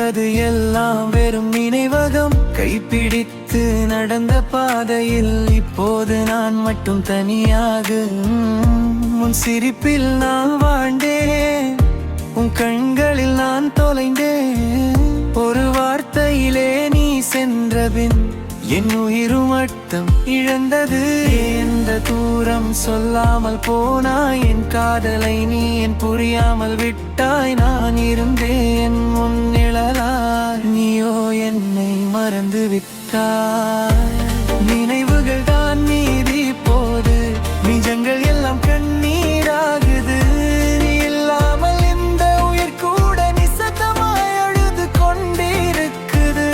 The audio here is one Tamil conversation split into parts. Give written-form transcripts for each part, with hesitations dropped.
அது எல்லாம் வெறும் நினைவகம். கைப்பிடித்து நடந்த பாதையில் இப்போது நான் மட்டும் தனியாக. உன் சிரிப்பில் நான் வாழ்ந்தேன், உன் கண்களில் நான் தொலைந்தேன். ஒரு வார்த்தையிலே நீ சென்றபின் என் உயிரும் அர்த்தம் இழந்தது. எந்த தூரம் சொல்லாமல் போனாய் என் காதலை நீ என் புரியாமல் விட்டாய். நான் இருந்தேன் உன் நிழலாய், நீயோ என்னை மறந்து விட்டாய். நினைவுகள் தான் மீதி போது, நிஜங்கள் எல்லாம் கண்ணீராகுது. நீ இல்லாமல் இந்த உயிர் கூட நிசத்தமாய் அழுது கொண்டிருக்குது.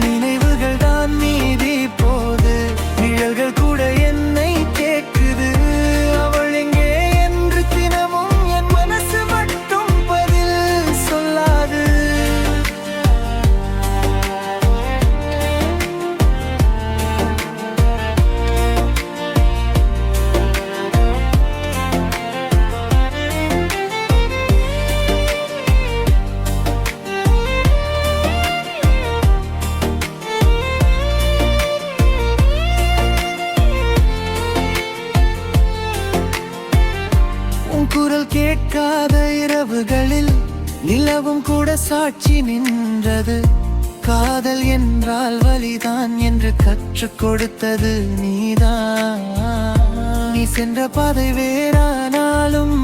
நினைவுகள் தான் மீதி போது, நிழல்கள் கூட என்னை கேட்குது. அவள் எங்கே என்று தினமும் என் மனசு மட்டும் பதில் சொல்லாது. குரல் கேட்காத இரவுகளில் நிலவும் கூட சாட்சி நின்றது. காதல் என்றால் வலிதான் என்று கற்றுக் கொடுத்தது நீதான். நீ சென்ற பாதை வேறானாலும்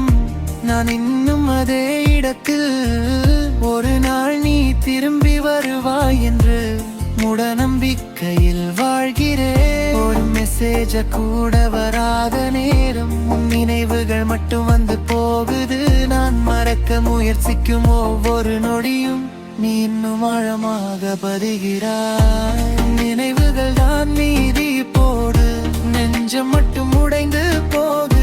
நான் இன்னும் அதே இடத்தில். ஒரு நாள் நீ திரும்பி வருவாய் என்று முட நம்பிக்கையில் வாழ்கிறேன். ஒரு மெசேஜ கூட வராத நேரம் உன் நினைவுகள் மட்டும் வந்து போகுது. நான் மறக்க முயற்சிக்கும் ஒவ்வொரு நொடியும் நீ இன்னும் ஆழமாக பதிகிறாய். நினைவுகள் தான் மீதி போடு, நெஞ்சம் மட்டும் உடைந்து போக.